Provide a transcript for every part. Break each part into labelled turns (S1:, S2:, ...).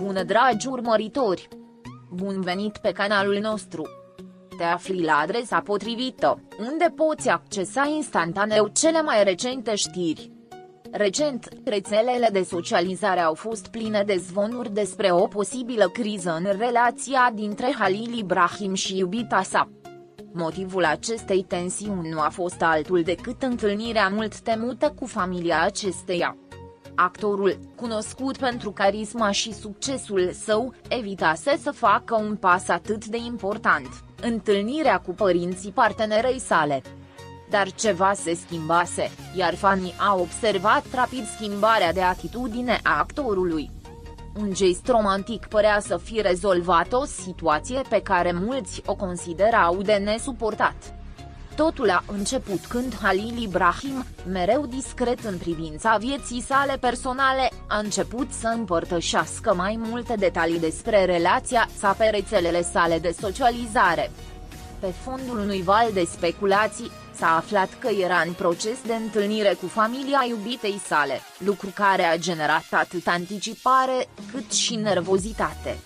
S1: Bună dragi urmăritori! Bun venit pe canalul nostru! Te afli la adresa potrivită, unde poți accesa instantaneu cele mai recente știri. Recent, rețelele de socializare au fost pline de zvonuri despre o posibilă criză în relația dintre Halil Ibrahim și iubita sa. Motivul acestei tensiuni nu a fost altul decât întâlnirea mult temută cu familia acesteia. Actorul, cunoscut pentru carisma și succesul său, evitase să facă un pas atât de important, întâlnirea cu părinții partenerei sale. Dar ceva se schimbase, iar fanii au observat rapid schimbarea de atitudine a actorului. Un gest romantic părea să fi rezolvat o situație pe care mulți o considerau de nesuportat. Totul a început când Halil Ibrahim, mereu discret în privința vieții sale personale, a început să împărtășească mai multe detalii despre relația sa pe rețelele sale de socializare. Pe fondul unui val de speculații, s-a aflat că era în proces de întâlnire cu familia iubitei sale, lucru care a generat atât anticipare, cât și nervozitate.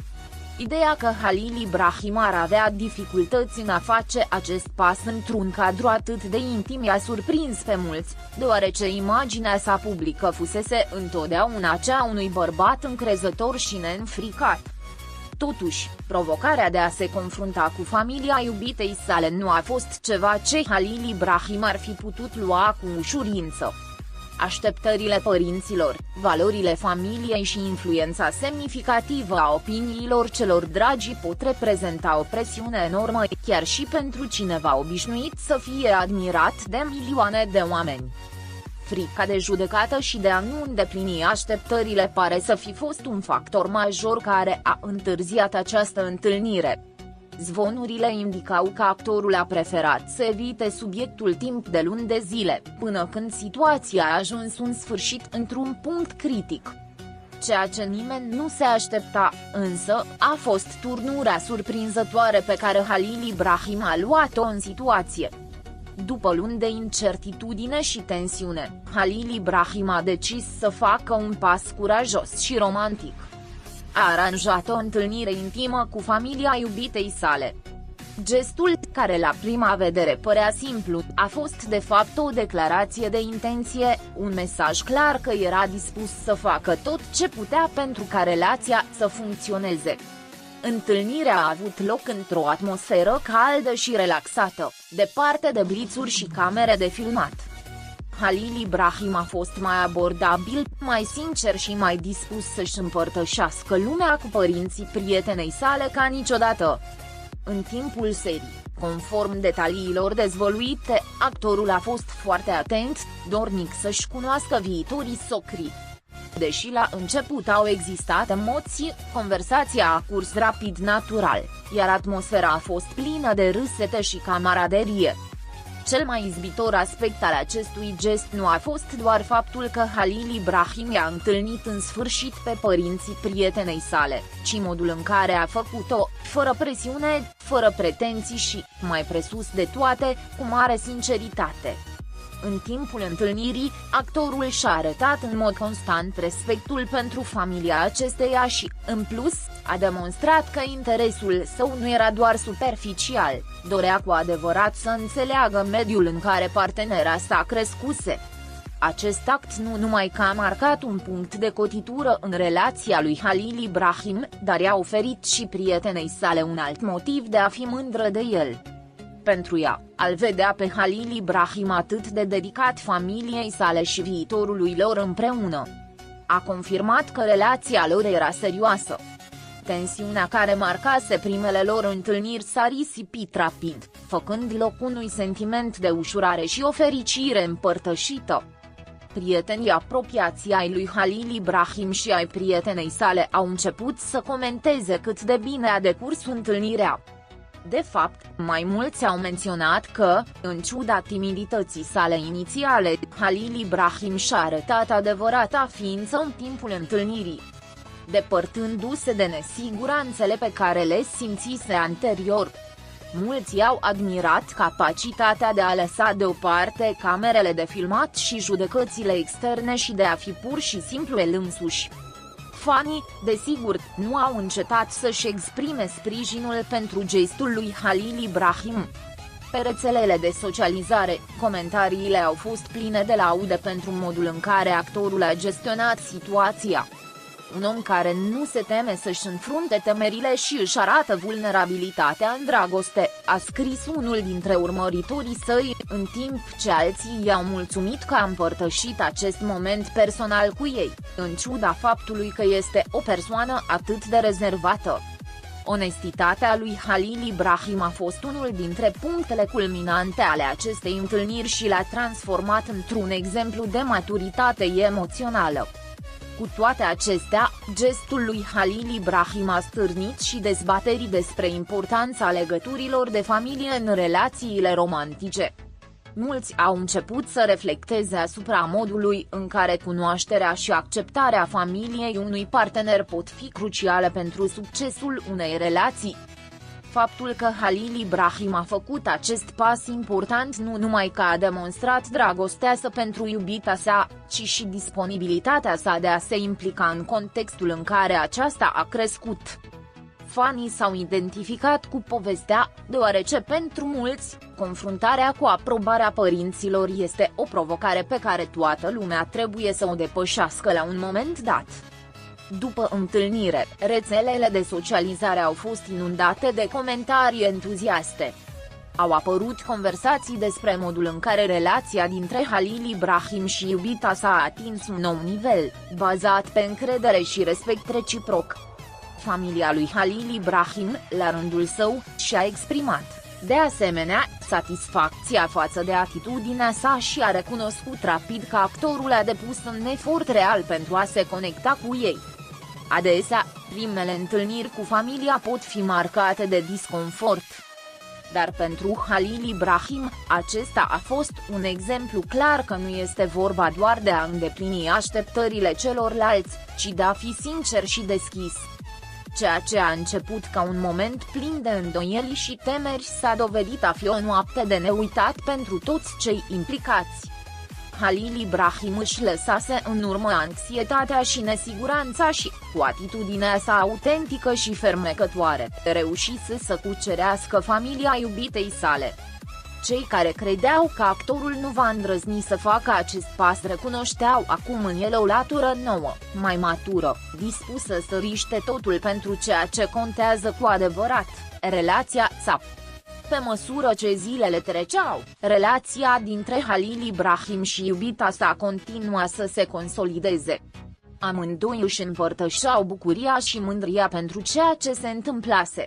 S1: Ideea că Halil Ibrahim ar avea dificultăți în a face acest pas într-un cadru atât de intim i-a surprins pe mulți, deoarece imaginea sa publică fusese întotdeauna cea unui bărbat încrezător și neînfricat. Totuși, provocarea de a se confrunta cu familia iubitei sale nu a fost ceva ce Halil Ibrahim ar fi putut lua cu ușurință. Așteptările părinților, valorile familiei și influența semnificativă a opiniilor celor dragi pot reprezenta o presiune enormă, chiar și pentru cineva obișnuit să fie admirat de milioane de oameni. Frica de judecată și de a nu îndeplini așteptările pare să fi fost un factor major care a întârziat această întâlnire. Zvonurile indicau că actorul a preferat să evite subiectul timp de luni de zile, până când situația a ajuns un sfârșit într-un punct critic. Ceea ce nimeni nu se aștepta, însă, a fost turnura surprinzătoare pe care Halil Ibrahim a luat-o în situație. După luni de incertitudine și tensiune, Halil Ibrahim a decis să facă un pas curajos și romantic. A aranjat o întâlnire intimă cu familia iubitei sale. Gestul, care la prima vedere părea simplu, a fost de fapt o declarație de intenție, un mesaj clar că era dispus să facă tot ce putea pentru ca relația să funcționeze. Întâlnirea a avut loc într-o atmosferă caldă și relaxată, departe de blițuri și camere de filmat. Halil Ibrahim a fost mai abordabil, mai sincer și mai dispus să-și împărtășească lumea cu părinții prietenei sale ca niciodată. În timpul serii, conform detaliilor dezvăluite, actorul a fost foarte atent, dornic să-și cunoască viitorii socri. Deși la început au existat emoții, conversația a curs rapid natural, iar atmosfera a fost plină de râsete și camaraderie. Cel mai izbitor aspect al acestui gest nu a fost doar faptul că Halil Ibrahim i-a întâlnit în sfârșit pe părinții prietenei sale, ci modul în care a făcut-o, fără presiune, fără pretenții și, mai presus de toate, cu mare sinceritate. În timpul întâlnirii, actorul și-a arătat în mod constant respectul pentru familia acesteia și, în plus, a demonstrat că interesul său nu era doar superficial, dorea cu adevărat să înțeleagă mediul în care partenera sa crescuse. Acest act nu numai că a marcat un punct de cotitură în relația lui Halil Ibrahim, dar i-a oferit și prietenei sale un alt motiv de a fi mândră de el. Pentru ea, al vedea pe Halil Ibrahim atât de dedicat familiei sale și viitorului lor împreună, a confirmat că relația lor era serioasă. Tensiunea care marcase primele lor întâlniri s-a risipit rapid, făcând loc unui sentiment de ușurare și o fericire împărtășită. Prietenii apropiați ai lui Halil Ibrahim și ai prietenei sale au început să comenteze cât de bine a decurs întâlnirea. De fapt, mai mulți au menționat că, în ciuda timidității sale inițiale, Halil Ibrahim și-a arătat adevărata ființă în timpul întâlnirii. Depărtându-se de nesiguranțele pe care le simțise anterior. Mulți i-au admirat capacitatea de a lăsa deoparte camerele de filmat și judecățile externe și de a fi pur și simplu el însuși. Fanii, desigur, nu au încetat să-și exprime sprijinul pentru gestul lui Halil Ibrahim. Pe rețelele de socializare, comentariile au fost pline de laude pentru modul în care actorul a gestionat situația. Un om care nu se teme să-și înfrunte temerile și își arată vulnerabilitatea în dragoste, a scris unul dintre urmăritorii săi, în timp ce alții i-au mulțumit că a împărtășit acest moment personal cu ei, în ciuda faptului că este o persoană atât de rezervată. Onestitatea lui Halil Ibrahim a fost unul dintre punctele culminante ale acestei întâlniri și l-a transformat într-un exemplu de maturitate emoțională. Cu toate acestea, gestul lui Halil Ibrahim a stârnit și dezbateri despre importanța legăturilor de familie în relațiile romantice. Mulți au început să reflecteze asupra modului în care cunoașterea și acceptarea familiei unui partener pot fi cruciale pentru succesul unei relații. Faptul că Halil Ibrahim a făcut acest pas important nu numai că a demonstrat dragostea sa pentru iubita sa, ci și disponibilitatea sa de a se implica în contextul în care aceasta a crescut. Fanii s-au identificat cu povestea, deoarece pentru mulți, confruntarea cu aprobarea părinților este o provocare pe care toată lumea trebuie să o depășească la un moment dat. După întâlnire, rețelele de socializare au fost inundate de comentarii entuziaste. Au apărut conversații despre modul în care relația dintre Halil Ibrahim și iubita sa a atins un nou nivel, bazat pe încredere și respect reciproc. Familia lui Halil Ibrahim, la rândul său, și-a exprimat, de asemenea, satisfacția față de atitudinea sa și a recunoscut rapid că actorul a depus un efort real pentru a se conecta cu ei. Adesea, primele întâlniri cu familia pot fi marcate de disconfort. Dar pentru Halil Ibrahim, acesta a fost un exemplu clar că nu este vorba doar de a îndeplini așteptările celorlalți, ci de a fi sincer și deschis. Ceea ce a început ca un moment plin de îndoieli și temeri s-a dovedit a fi o noapte de neuitat pentru toți cei implicați. Halil Ibrahim își lăsase în urmă anxietatea și nesiguranța și, cu atitudinea sa autentică și fermecătoare, reușise să cucerească familia iubitei sale. Cei care credeau că actorul nu va îndrăzni să facă acest pas recunoșteau acum în el o latură nouă, mai matură, dispusă să riște totul pentru ceea ce contează cu adevărat, relația sa. Pe măsură ce zilele treceau, relația dintre Halil Ibrahim și iubita sa continua să se consolideze. Amândoi își împărtășeau bucuria și mândria pentru ceea ce se întâmplase.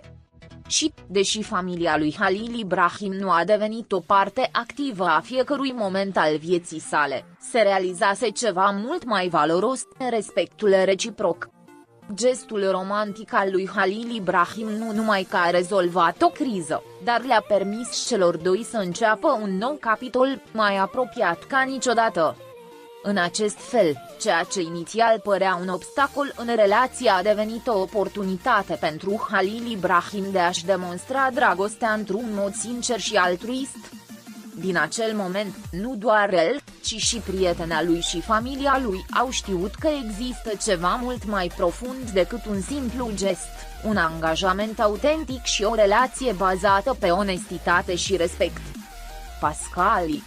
S1: Și, deși familia lui Halil Ibrahim nu a devenit o parte activă a fiecărui moment al vieții sale, se realizase ceva mult mai valoros, respectul reciproc. Gestul romantic al lui Halil Ibrahim nu numai că a rezolvat o criză, dar le-a permis celor doi să înceapă un nou capitol, mai apropiat ca niciodată. În acest fel, ceea ce inițial părea un obstacol în relație a devenit o oportunitate pentru Halil Ibrahim de a-și demonstra dragostea într-un mod sincer și altruist. Din acel moment, nu doar el, ci și prietena lui și familia lui au știut că există ceva mult mai profund decât un simplu gest, un angajament autentic și o relație bazată pe onestitate și respect. Pascali